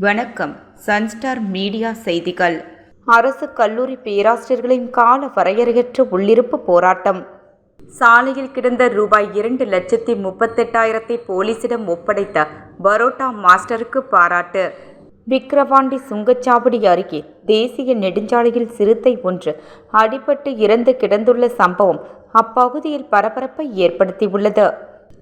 வணக்கம். Sunstar media செய்திகள். அரசு கல்லூரி பேராசிரியர்களின் கால வரையறையற்ற உள்ளிருப்பு போராட்டம். சாலையில் கிடந்த ரூபாய் 2,38,000 போலீசிடம் ஒப்படைத்த பரோட்டா மாஸ்டருக்கு பாராட்டு. விக்கிரவாண்டி சுங்கச்சாவடி அருகே தேசிய நெடுஞ்சாலையில் சிறுத்தை ஒன்று அடிபட்டு இறந்து கிடந்துள்ள சம்பவம் அப்பகுதியில் பரபரப்பை ஏற்படுத்தியுள்ளது.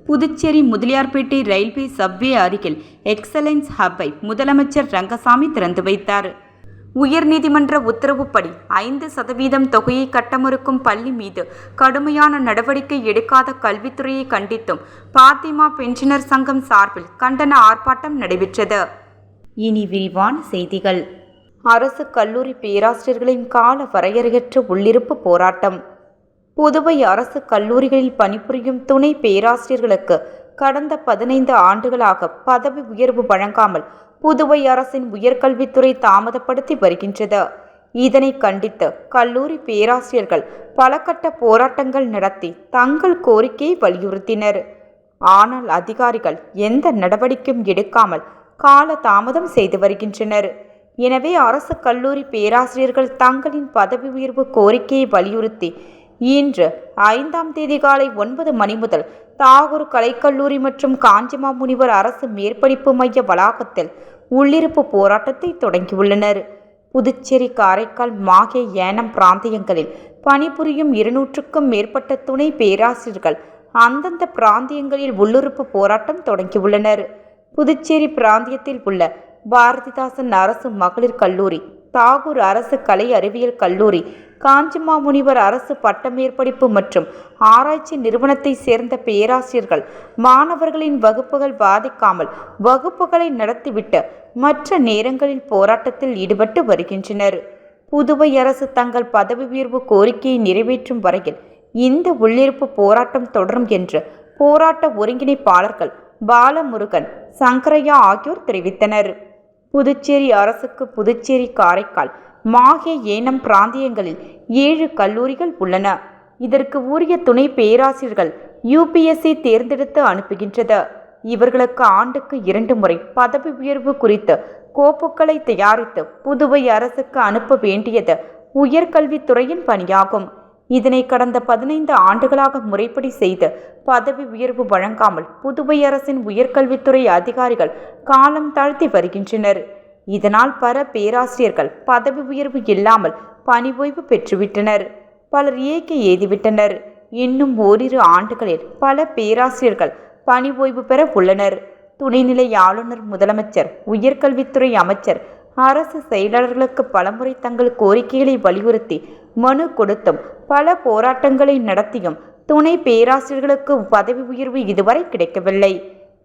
புதுச்சேரி முதலியார்பேட்டை ரயில்வே சப்வே அருகில் எக்ஸலன்ஸ் ஹப்பை முதலமைச்சர் ரங்கசாமி திறந்து வைத்தார். உயர்நீதிமன்ற உத்தரவுப்படி 5% தொகையை கட்ட மறுக்கும் பள்ளி மீது கடுமையான நடவடிக்கை எடுக்காத கல்வித்துறையை கண்டித்தும் பாத்திமா பென்ஷனர் சங்கம் சார்பில் கண்டன ஆர்ப்பாட்டம் நடைபெற்றது. இனி விரிவான செய்திகள். அரசு கல்லூரி பேராசிரியர்களின் கால வரையறையற்ற உள்ளிருப்பு போராட்டம். புதுவை அரசு கல்லூரிகளில் பணிபுரியும் துணை பேராசிரியர்களுக்கு கடந்த 15 ஆண்டுகளாக பதவி உயர்வு வழங்காமல் புதுவை அரசின் உயர்கல்வித்துறை தாமதப்படுத்தி வருகின்றது. இதனை கண்டித்து கல்லூரி பேராசிரியர்கள் பல கட்ட போராட்டங்கள் நடத்தி தங்கள் கோரிக்கையை வலியுறுத்தினர். ஆனால் அதிகாரிகள் எந்த நடவடிக்கையும் எடுக்காமல் கால தாமதம் செய்து வருகின்றனர். எனவே அரசு கல்லூரி பேராசிரியர்கள் தங்களின் பதவி உயர்வு கோரிக்கையை வலியுறுத்தி இன்று 5ஆம் தேதி காலை 9 மணி முதல் தாகூர் கலைக்கல்லூரி மற்றும் காஞ்சிமா முனிவர் அரசு மேற்படிப்பு மைய வளாகத்தில் உள்ளிருப்பு போராட்டத்தை தொடங்கியுள்ளனர். புதுச்சேரி, காரைக்கால், மாஹே, ஏனம் பிராந்தியங்களில் பணிபுரியும் 200க்கும் மேற்பட்ட துணை பேராசிரியர்கள் அந்தந்த பிராந்தியங்களில் உள்ளிருப்பு போராட்டம் தொடங்கியுள்ளனர். புதுச்சேரி பிராந்தியத்தில் உள்ள பாரதிதாசன் அரசு மகளிர் கல்லூரி, தாகூர் அரசு கலை அறிவியல் கல்லூரி, காஞ்சிமா முனிவர் அரசு பட்டமேற்படிப்பு மற்றும் ஆராய்ச்சி நிறுவனத்தை சேர்ந்த பேராசிரியர்கள் மாணவர்களின் வகுப்புகள் பாதிக்காமல் வகுப்புகளை நடத்திவிட்டு மற்ற நேரங்களில் போராட்டத்தில் ஈடுபட்டு வருகின்றனர். புதுவை அரசு தங்கள் பதவி உயர்வு கோரிக்கையை நிறைவேற்றும் வரையில் இந்த உள்ளிருப்பு போராட்டம் தொடரும் என்று போராட்ட ஒருங்கிணைப்பாளர்கள் பாலமுருகன், சங்கரையா ஆகியோர் தெரிவித்தனர். புதுச்சேரி அரசுக்கு புதுச்சேரி, காரைக்கால், மாஹே, ஏனம் பிராந்தியங்களில் 7 கல்லூரிகள் உள்ளன. இதற்கு உரிய துணை பேராசிரியர்கள் UPSC தேர்ந்தெடுத்து அனுப்புகின்றது. இவர்களுக்கு ஆண்டுக்கு 2 முறை பதவி உயர்வு குறித்து கோப்புகளை தயாரித்து புதுவை அரசுக்கு அனுப்ப வேண்டியது உயர்கல்வித்துறையின் பணியாகும். இதனை கடந்த 15 ஆண்டுகளாக முறைப்படி செய்து பதவி உயர்வு வழங்காமல் புதுவை அரசின் உயர்கல்வித்துறை அதிகாரிகள் காலம் தாழ்த்தி வருகின்றனர். இதனால் பல பேராசிரியர்கள் பதவி உயர்வு இல்லாமல் பணி ஓய்வு பெற்றுவிட்டனர். பலர் ஏக்கை எய்திவிட்டனர். இன்னும் ஓரிரு ஆண்டுகளில் பல பேராசிரியர்கள் பணி ஓய்வு பெற உள்ளனர். துணைநிலை ஆளுநர், முதலமைச்சர், உயர்கல்வித்துறை அமைச்சர், அரசு செயலாளர்களுக்கு பலமுறை தங்கள் கோரிக்கைகளை வலியுறுத்தி மனு கொடுத்தும் பல போராட்டங்களை நடத்தியும் துணை பேராசிரியர்களுக்கு பதவி உயர்வு இதுவரை கிடைக்கவில்லை.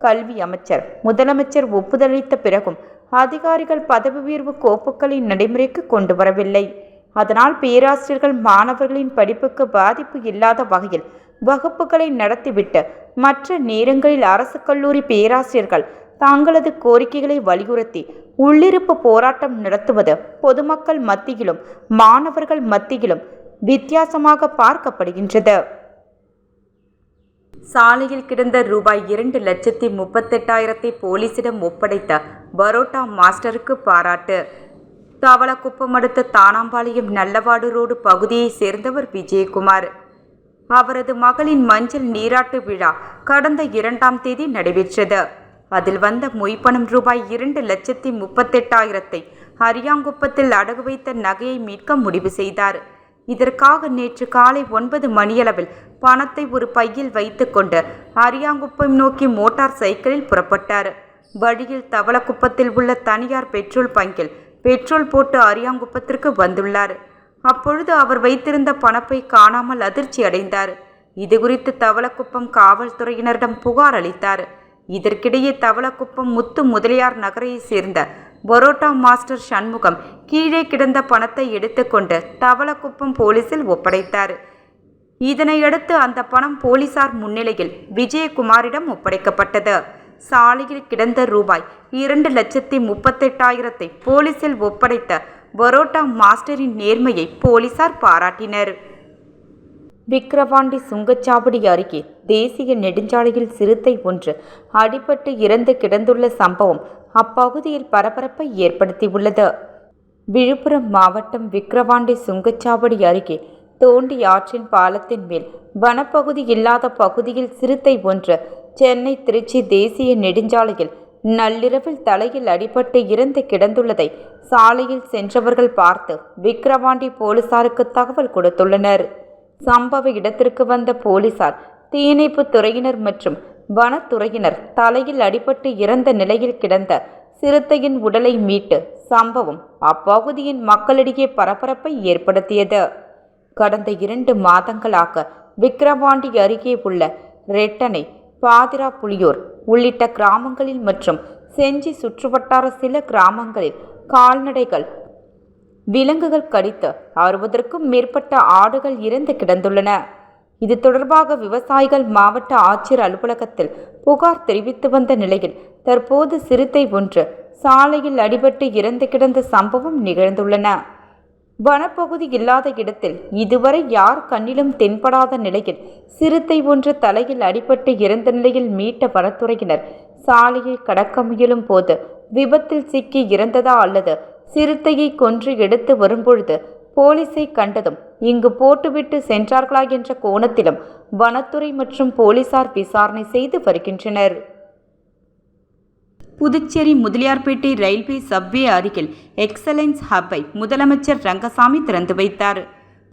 கல்வி அமைச்சர், முதலமைச்சர் ஒப்புதலளித்த பிறகும் அதிகாரிகள் பதவி உயர்வு கோப்புகளை நடைமுறைக்கு கொண்டு வரவில்லை. அதனால் பேராசிரியர்கள் மாணவர்களின் படிப்புக்கு பாதிப்பு இல்லாத வகையில் வகுப்புகளை நடத்திவிட்டு மற்ற நேரங்களில் அரசு கல்லூரி பேராசிரியர்கள் தங்களது கோரிக்கைகளை வலியுறுத்தி உள்ளிருப்பு போராட்டம் நடத்துவது பொதுமக்கள் மத்தியிலும் மாணவர்கள் மத்தியிலும் வித்தியாசமாக பார்க்கப்படுகின்றது. சாலையில் கிடந்த ரூபாய் 2,38,000 போலீசிடம் ஒப்படைத்த பரோட்டா மாஸ்டருக்கு பாராட்டு. தவளக்குப்பம் அடுத்த தானாம்பாளையம் நல்லவாடு ரோடு பகுதியை சேர்ந்தவர் விஜயகுமார். அவரது மகளின் மஞ்சள் நீராட்டு விழா கடந்த 2ஆம் தேதி நடைபெற்றது. அதில் வந்த மொய்ப்பணம் ரூபாய் 2,38,000 அரியாங்குப்பத்தில் அடகு வைத்த நகையை மீட்க முடிவு செய்தார். இதற்காக நேற்று காலை 9 மணியளவில் பணத்தை ஒரு பையில் வைத்துக்கொண்டு அரியாங்குப்பம் நோக்கி மோட்டார் சைக்கிளில் புறப்பட்டார். வழியில் தவளக்குப்பத்தில் உள்ள தனியார் பெட்ரோல் பங்கில் பெட்ரோல் போட்டு அரியாங்குப்பத்திற்கு வந்துள்ளார். அப்பொழுது அவர் வைத்திருந்த பணப்பை காணாமல் அதிர்ச்சி அடைந்தார். இதுகுறித்து தவளக்குப்பம் காவல்துறையினரிடம் புகார் அளித்தார். இதற்கிடையே தவளக்குப்பம் முத்து முதலியார் நகரையை சேர்ந்த பரோட்டா மாஸ்டர் சண்முகம் கீழே கிடந்த பணத்தை எடுத்துக்கொண்டு தவளக்குப்பம் போலீசில் ஒப்படைத்தார். இதனையடுத்து அந்த பணம் போலீசார் முன்னிலையில் விஜயகுமாரிடம் ஒப்படைக்கப்பட்டது. சாலையில் கிடந்த ரூபாய் 2,38,000 போலீசில் ஒப்படைத்த பரோட்டா மாஸ்டரின் நேர்மையை போலீசார் பாராட்டினர். விக்கிரவாண்டி சுங்கச்சாவடி அருகே தேசிய நெடுஞ்சாலையில் சிறுத்தை ஒன்று அடிபட்டு இறந்து கிடந்துள்ள சம்பவம் அப்பகுதியில் பரபரப்பை ஏற்படுத்தியுள்ளது. விழுப்புரம் மாவட்டம் விக்கிரவாண்டி சுங்கச்சாவடி அருகே தோண்டி ஆற்றின் பாலத்தின் மேல் வனப்பகுதி இல்லாத பகுதியில் சிறுத்தை ஒன்று சென்னை திருச்சி தேசிய நெடுஞ்சாலையில் நள்ளிரவில் தலையில் அடிபட்டு இறந்து கிடந்துள்ளதை சாலையில் சென்றவர்கள் பார்த்து விக்கிரவாண்டி போலீசாருக்கு தகவல் கொடுத்துள்ளனர். சம்பவ இடத்திற்கு வந்த போலீசார், தீயணைப்பு துறையினர் மற்றும் வனத்துறையினர் தலையில் அடிபட்டு இறந்த நிலையில் கிடந்த சிறுத்தையின் உடலை மீட்டு சம்பவம் அப்பகுதியின் மக்களிடையே பரபரப்பை ஏற்படுத்தியது. கடந்த 2 மாதங்களாக விக்கிரவாண்டி அருகே உள்ள ரெட்டனை, பாதிராப்புலியூர் உள்ளிட்ட கிராமங்களில் மற்றும் செஞ்சி சுற்றுவட்டார சில கிராமங்களில் கால்நடைகள், விலங்குகள் கடித்து 60க்கும் மேற்பட்ட ஆடுகள் இறந்து கிடந்துள்ளன. இது தொடர்பாக விவசாயிகள் மாவட்ட ஆட்சியர் அலுவலகத்தில் புகார் தெரிவித்து வந்த நிலையில் தற்போது சிறுத்தை ஒன்று சாலையில் அடிபட்டு இறந்து கிடந்த சம்பவம் நிகழ்ந்துள்ளன. வனப்பகுதி இல்லாத இடத்தில் இதுவரை யார் கண்ணிலும் தென்படாத நிலையில் சிறுத்தை ஒன்று தலையில் அடிபட்டு இறந்த நிலையில் மீட்ட வனத்துறையினர் சாலையை கடக்க முயலும் போது விபத்தில் சிக்கி இறந்ததா அல்லது சிறுத்தையை கொன்று எடுத்து வரும்பொழுது போலீஸை கண்டதும் இங்கு போட்டுவிட்டு சென்றார்களா என்ற கோணத்திலும் வனத்துறை மற்றும் போலீசார் விசாரணை செய்து வருகின்றனர். புதுச்சேரி முதலியார்பேட்டை ரயில்வே சப்வே அருகில் எக்ஸலன்ஸ் ஹப்பை முதலமைச்சர் ரங்கசாமி திறந்து வைத்தார்.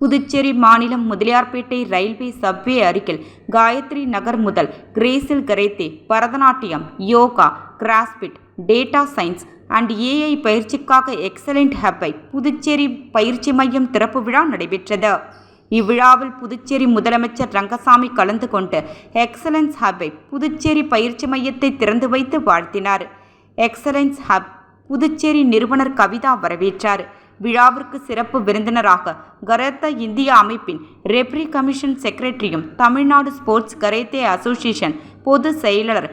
புதுச்சேரி மாநிலம் முதலியார்பேட்டை ரயில்வே சப்வே அருகில் காயத்ரி நகர் முதல் கிரேசில் karate, Bharatanatyam, yoga, CrossFit, data science and AI பயிற்சிக்காக எக்ஸலண்ட் ஹப்பை புதுச்சேரி பயிற்சி மையம் திறப்பு விழா நடைபெற்றது. இவ்விழாவில் புதுச்சேரி முதலமைச்சர் ரங்கசாமி கலந்து கொண்டு எக்ஸலன்ஸ் ஹப்பை புதுச்சேரி பயிற்சி மையத்தை திறந்து வைத்து வாழ்த்தினார். எக்ஸலன்ஸ் ஹப் புதுச்சேரி நிறுவனர் கவிதா வரவேற்றார். விழாவிற்கு சிறப்பு விருந்தினராக கரேத்தே இந்தியா அமைப்பின் ரெப்ரி கமிஷன் செக்ரட்டரியும் தமிழ்நாடு ஸ்போர்ட்ஸ் கரேத்தே அசோசியேஷன் பொதுச் செயலாளர்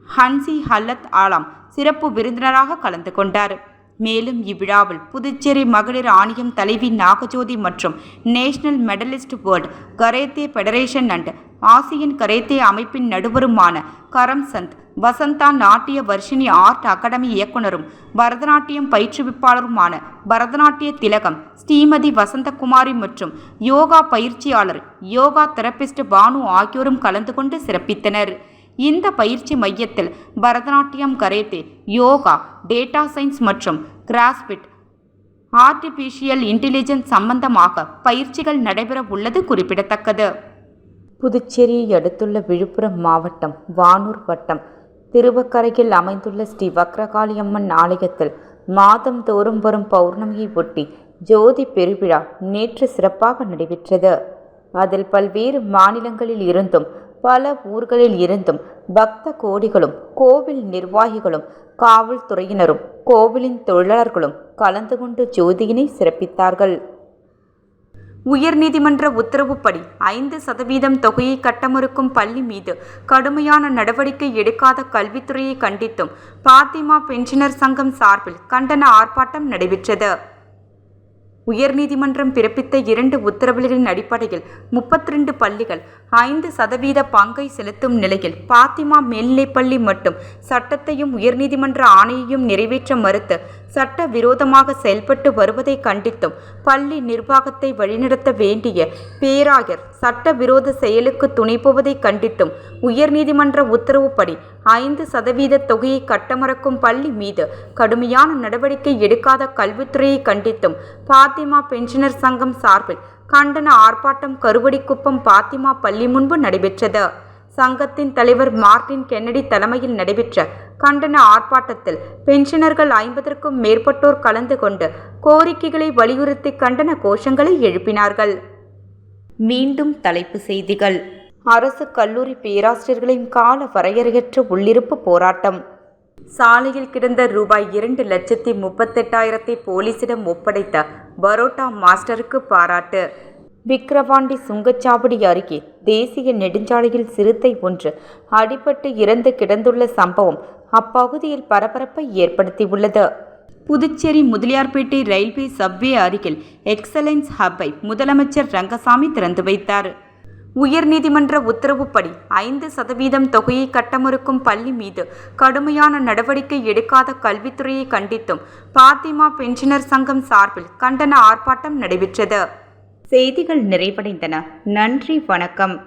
ஹன்சி ஹல்லத் ஆலாம் சிறப்பு விருந்தினராக கலந்து கொண்டார். மேலும் இவ்விழாவில் புதுச்சேரி மகளிர் ஆணையம் தலைவி நாகஜோதி மற்றும் national medalist world karate federation and Asian karate அமைப்பின் நடுவருமான கரம்சந்த் வசந்தா, நாட்டிய வர்ஷினி ஆர்ட் அகாடமி இயக்குனரும் பரதநாட்டியம் பயிற்றுவிப்பாளருமான பரதநாட்டிய திலகம் ஸ்ரீமதி வசந்தகுமாரி மற்றும் யோகா பயிற்சியாளர் யோகா தெரபிஸ்ட் பானு ஆகியோரும் கலந்து கொண்டு சிறப்பித்தனர். இந்த பயிற்சி மையத்தில் பரதநாட்டியம், கரேத்தே, யோகா, டேட்டா சயின்ஸ் மற்றும் கிராஸ்பிட், ஆர்டிஃபிஷியல் இன்டெலிஜென்ஸ் சம்பந்தமாக பயிற்சிகள் நடைபெற உள்ளது குறிப்பிடத்தக்கது. புதுச்சேரியை அடுத்துள்ள விழுப்புரம் மாவட்டம் வானூர் வட்டம் திருவக்கரையில் அமைந்துள்ள ஸ்ரீ வக்ரகாளியம்மன் ஆலயத்தில் மாதந்தோறும் வரும் பௌர்ணமியை ஒட்டி ஜோதி பெருவிழா நேற்று சிறப்பாக நடைபெற்றது. அதில் பல்வேறு மாநிலங்களில் இருந்தும் பல ஊர்களில் இருந்தும் பக்த கோடிகளும் கோவில் நிர்வாகிகளும் காவல்துறையினரும் கோவிலின் தொழிலாளர்களும் கலந்து கொண்டு ஜோதியினை சிறப்பித்தார்கள். உயர்நீதிமன்ற உத்தரவுப்படி 5% தொகையை கட்ட மறுக்கும் பள்ளி மீது கடுமையான நடவடிக்கை எடுக்காத கல்வித்துறையை கண்டித்தும் பாத்திமா பென்ஷனர் சங்கம் சார்பில் கண்டன ஆர்ப்பாட்டம் நடைபெற்றது. உயர்நீதிமன்றம் பிறப்பித்த 2 உத்தரவுகளின் அடிப்படையில் 32 பள்ளிகள் 5% பங்கை செலுத்தும் நிலையில் பாத்திமா மேல்நிலைப்பள்ளி மட்டும் சட்டத்தையும் உயர்நீதிமன்ற ஆணையையும் நிறைவேற்ற மறுத்து சட்ட விரோதமாக செயல்பட்டு வருவதை கண்டித்தும் பள்ளி நிர்வாகத்தை வழிநடத்த வேண்டிய பேராயர் சட்ட விரோத செயலுக்கு துணை போவதை கண்டித்தும் உயர்நீதிமன்ற உத்தரவுப்படி 5% தொகையை கட்ட மறுக்கும் பள்ளி மீது கடுமையான நடவடிக்கை எடுக்காத கல்வித்துறையை கண்டித்தும் பாத்திமா பென்ஷனர் சங்கம் சார்பில் கண்டன ஆர்ப்பாட்டம் கருவடிக்குப்பம் பாத்திமா பள்ளி முன்பு நடைபெற்றது. சங்கத்தின் தலைவர் மார்ட்டின் கென்னடி தலைமையில் நடைபெற்ற கண்டன ஆர்ப்பாட்டத்தில் பென்ஷனர்கள் 50க்கும் மேற்பட்டோர் கலந்து கொண்டு கோரிக்கைகளை வலியுறுத்தி கண்டன கோஷங்களை எழுப்பினார்கள். மீண்டும் தலைப்புச் செய்திகள். அரசு கல்லூரி பேராசிரியர்களின் கால வரையறையற்ற உள்ளிருப்பு போராட்டம். சாலையில் கிடந்த ரூபாய் 2,38,000 போலீசிடம் ஒப்படைத்த பரோட்டா மாஸ்டருக்கு பாராட்டு. விக்கிரவாண்டி சுங்கச்சாவடி அருகே தேசிய நெடுஞ்சாலையில் சிறுத்தை ஒன்று அடிபட்டு இறந்து கிடந்துள்ள சம்பவம் அப்பகுதியில் பரபரப்பை ஏற்படுத்தியுள்ளது. புதுச்சேரி முதலியார்பேட்டை ரயில்வே சப்வே அருகில் எக்ஸலன்ஸ் ஹப்பை முதலமைச்சர் ரங்கசாமி திறந்து வைத்தார். உயர்நீதிமன்ற உத்தரவுப்படி 5% தொகையை கட்ட மறுக்கும் பள்ளி மீது கடுமையான நடவடிக்கை எடுக்காத கல்வித்துறையை கண்டித்தும் பாத்திமா பென்ஷனர் சங்கம் சார்பில் கண்டன ஆர்ப்பாட்டம் நடைபெற்றது. செய்திகள் நிறைவடைந்தன. நன்றி, வணக்கம்.